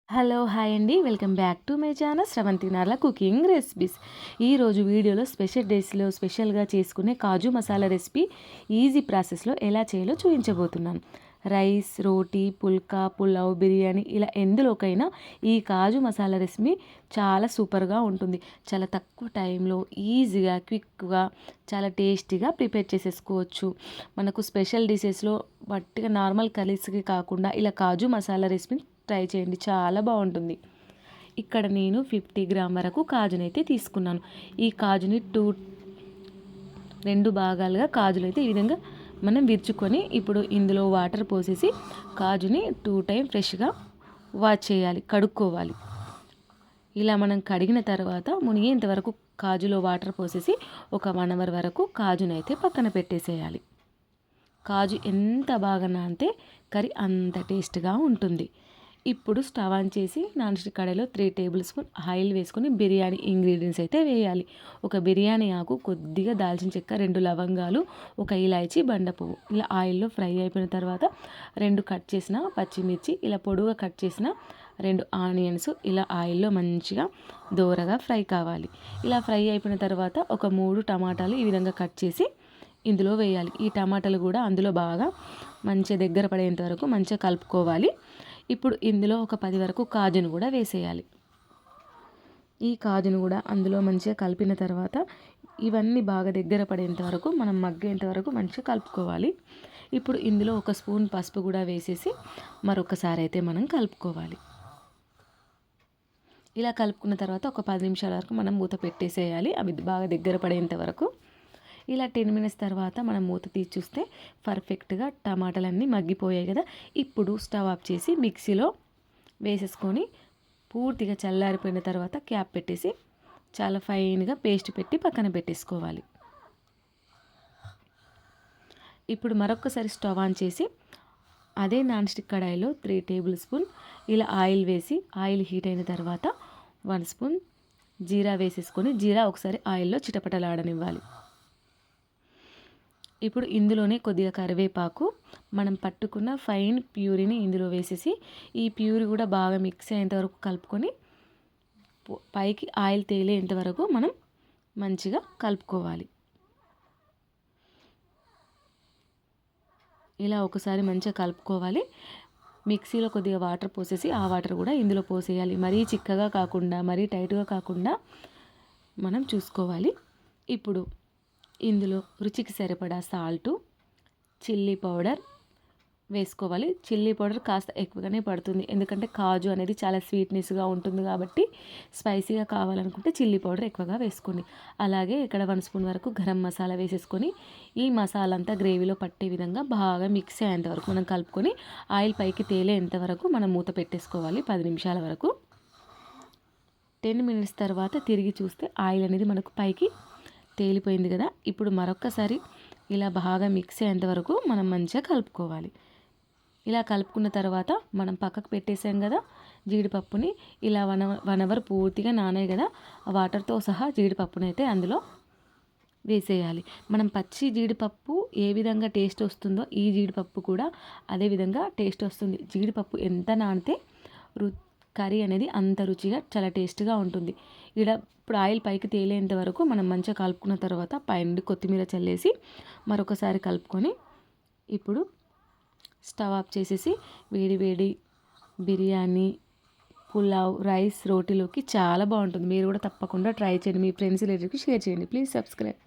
Hello! Hi అండి. Welcome back to my channel Sravanthi Narla cooking recipes. ఈరోజు వీడియోలో స్పెషల్ డేస్‌లో స్పెషల్‌గా చేసుకునే కాజు మసాలా రెసిపీ ఈజీ ప్రాసెస్‌లో ఎలా చేయాలో చూపించబోతున్నాను. రైస్, రోటీ, పుల్కా, పులావ్, బిర్యానీ ఇలా ఎందులోకైనా ఈ కాజు మసాలా రెసిపీ చాలా సూపర్‌గా ఉంటుంది. చాలా తక్కువ టైంలో ఈజీగా, క్విక్‌గా, చాలా టేస్టీగా ప్రిపేర్ చేసేసుకోవచ్చు. మనకు స్పెషల్ డిషెస్‌లో వట్టిగా నార్మల్ కర్రీస్‌కి కాకుండా ఇలా కాజు మసాలా రెసిపీ ట్రై చేయండి, చాలా బాగుంటుంది. ఇక్కడ నేను 50 గ్రామ్ వరకు కాజునైతే తీసుకున్నాను. ఈ కాజుని రెండు భాగాలుగా కాజులైతే ఈ విధంగా మనం విరుచుకొని ఇప్పుడు ఇందులో వాటర్ పోసేసి కాజుని 2 టైం ఫ్రెష్గా వాష్ చేయాలి, కడుక్కోవాలి. ఇలా మనం కడిగిన తర్వాత మునిగేంత వరకు కాజులో వాటర్ పోసేసి ఒక 1 అవర్ వరకు కాజునైతే పక్కన పెట్టేసేయాలి. కాజు ఎంత బాగా నానితే కర్రీ అంత టేస్ట్గా ఉంటుంది. ఇప్పుడు స్టవ్ ఆన్ చేసి నాన్ స్టిక్ కడాయిలో 3 టేబుల్ స్పూన్ ఆయిల్ వేసుకొని బిర్యానీ ఇంగ్రీడియంట్స్ అయితే వేయాలి. ఒక బిర్యానీ ఆకు, కొద్దిగా దాల్చిన చెక్క, 2 లవంగాలు, ఒక ఇలాచి, బండ పువ్వు ఇలా ఆయిల్లో ఫ్రై అయిపోయిన తర్వాత 2 కట్ చేసిన పచ్చిమిర్చి, ఇలా పొడుగా కట్ చేసిన 2 ఆనియన్స్ ఇలా ఆయిల్లో మంచిగా దోరగా ఫ్రై కావాలి. ఇలా ఫ్రై అయిపోయిన తర్వాత ఒక 3 టమాటాలు ఈ విధంగా కట్ చేసి ఇందులో వేయాలి. ఈ టమాటాలు కూడా అందులో బాగా మంచిగా దగ్గర పడేంత వరకు మంచిగా కలుపుకోవాలి. ఇప్పుడు ఇందులో ఒక 10 వరకు కాజును కూడా వేసేయాలి. ఈ కాజును కూడా అందులో మంచిగా కలిపిన తర్వాత ఇవన్నీ బాగా దగ్గర పడేంత వరకు మనం మగ్గేంత వరకు మంచిగా కలుపుకోవాలి. ఇప్పుడు ఇందులో ఒక స్పూన్ పసుపు కూడా వేసేసి మరొకసారి అయితే మనం కలుపుకోవాలి. ఇలా కలుపుకున్న తర్వాత ఒక 10 నిమిషాల వరకు మనం మూత పెట్టేసేయాలి, అవి బాగా దగ్గర పడేంత వరకు. ఇలా 10 మినిట్స్ తర్వాత మనం మూత తీసి చూస్తే పర్ఫెక్ట్గా టమాటాలన్నీ మగ్గిపోయాయి కదా. ఇప్పుడు స్టవ్ ఆఫ్ చేసి మిక్సీలో వేసేసుకొని పూర్తిగా చల్లారిపోయిన తర్వాత క్యాప్ పెట్టేసి చాలా ఫైన్గా పేస్ట్ పెట్టి పక్కన పెట్టేసుకోవాలి. ఇప్పుడు మరొకసారి స్టవ్ ఆన్ చేసి అదే నాన్ స్టిక్ కడాయిలో 3 టేబుల్ స్పూన్ ఇలా ఆయిల్ వేసి ఆయిల్ హీట్ అయిన తర్వాత 1 స్పూన్ జీరా వేసేసుకొని జీరా ఒకసారి ఆయిల్లో చిటపటలాడనివ్వాలి. ఇప్పుడు ఇందులోనే కొద్దిగా కరివేపాకు, మనం పట్టుకున్న ఫైన్ ప్యూరీని ఇందులో వేసేసి ఈ ప్యూరీ కూడా బాగా మిక్స్ అయ్యేంత వరకు కలుపుకొని పైకి ఆయిల్ తేలేంత వరకు మనం మంచిగా కలుపుకోవాలి. ఇలా ఒకసారి మంచిగా కలుపుకోవాలి. మిక్సీలో కొద్దిగా వాటర్ పోసేసి ఆ వాటర్ కూడా ఇందులో పోసేయాలి. మరీ చిక్కగా కాకుండా మరీ టైట్గా కాకుండా మనం చూసుకోవాలి. ఇప్పుడు ఇందులో రుచికి సరిపడా సాల్టు, చిల్లీ పౌడర్ వేసుకోవాలి. చిల్లీ పౌడర్ కాస్త ఎక్కువగానే పడుతుంది, ఎందుకంటే కాజు అనేది చాలా స్వీట్నెస్గా ఉంటుంది కాబట్టి స్పైసీగా కావాలనుకుంటే చిల్లీ పౌడర్ ఎక్కువగా వేసుకోండి. అలాగే ఇక్కడ 1 స్పూన్ వరకు గరం మసాలా వేసేసుకొని ఈ మసాలా అంతా గ్రేవీలో పట్టే విధంగా బాగా మిక్స్ అయ్యేంత వరకు మనం కలుపుకొని ఆయిల్ పైకి తేలేంత వరకు మనం మూత పెట్టేసుకోవాలి 10 నిమిషాల వరకు. 10 మినిట్స్ తర్వాత తిరిగి చూస్తే ఆయిల్ అనేది మనకు పైకి తేలిపోయింది కదా. ఇప్పుడు మరొక్కసారి ఇలా బాగా మిక్స్ అయ్యేంత వరకు మనం మంచిగా కలుపుకోవాలి. ఇలా కలుపుకున్న తర్వాత మనం పక్కకు పెట్టేసాం కదా జీడిపప్పుని, ఇలా 1 అవర్ పూర్తిగా నానాయి కదా, ఆ వాటర్తో సహా జీడిపప్పుని అయితే అందులో వేసేయాలి. మనం పచ్చి జీడిపప్పు ఏ విధంగా టేస్ట్ వస్తుందో ఈ జీడిపప్పు కూడా అదే విధంగా టేస్ట్ వస్తుంది. జీడిపప్పు ఎంత నానితే కర్రీ అనేది అంత రుచిగా చాలా టేస్ట్గా ఉంటుంది. ఇప్పుడు ఆయిల్ పైకి తేలేంత వరకు మనం మంచిగా కలుపుకున్న తర్వాత పైనుండి కొత్తిమీర చల్లేసి మరొకసారి కలుపుకొని ఇప్పుడు స్టవ్ ఆఫ్ చేసేసి వేడి వేడి బిర్యానీ, పులావ్, రైస్, రోటీలోకి చాలా బాగుంటుంది. మీరు కూడా తప్పకుండా ట్రై చేయండి. మీ ఫ్రెండ్స్ రిలేటివ్స్కి షేర్ చేయండి. Please subscribe.